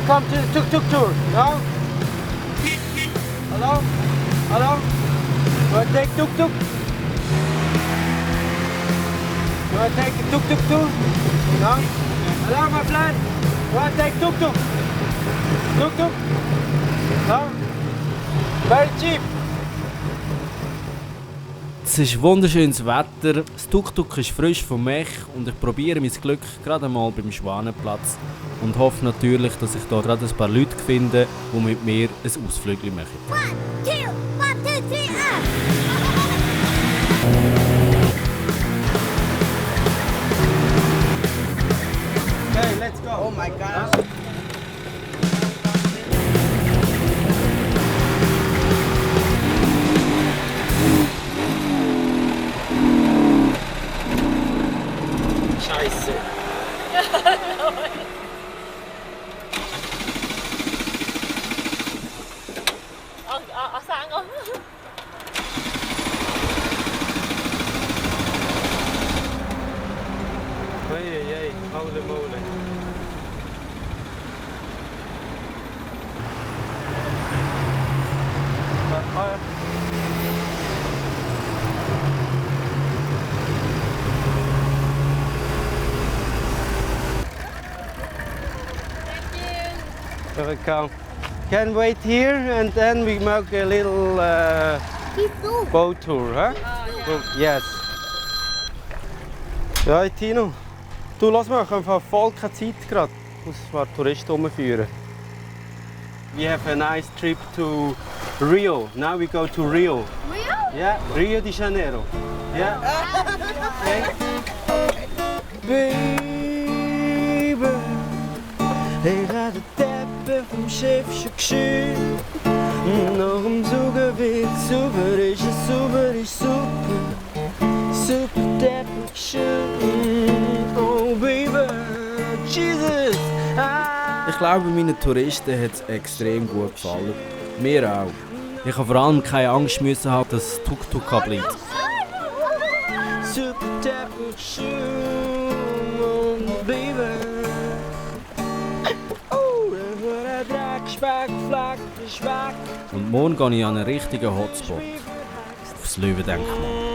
come to the tuk-tuk tour, no? Hello? Hello? You want to take tuk-tuk? You want to take the tuk-tuk tour? No? Hello, my friend? You want to take tuk-tuk? Tuk-tuk? No? Very cheap. Es ist wunderschönes Wetter, das Tuk-Tuk ist frisch vom Mech und ich probiere mein Glück gerade einmal beim Schwanenplatz und hoffe natürlich, dass ich da gerade ein paar Leute finde, die mit mir ein Ausflügel machen. 1, 2, 1, 2, 3, up! Okay, let's go. Oh my God. Scheiße. Sang không? Hey, holy moly. Welcome. Can wait here and then we make a little boat tour, huh? Yes. Ja, Tino. Du, lass mal, ich habe voll keine Zeit gerade. Ich muss ein paar Touristen rumführen. We have a nice trip to Rio. Now we go to Rio. Rio? Yeah, Rio de Janeiro. Yeah. Okay. Baby, ich habe den Teppich vom Schiff schon geschürt. Nach dem Suchen wird super, ist es super, ist super. Super Teppich schön. Oh Baby, Jesus. Ich glaube, meinen Touristen hat es extrem gut gefallen. Mir auch. Ich habe vor allem keine Angst müssen haben, dass das Tuk-Tuk bleibt. Super Teppich schön, Baby. Und morgen gehe ich an einen richtigen Hotspot. Aufs Löwendenkmal.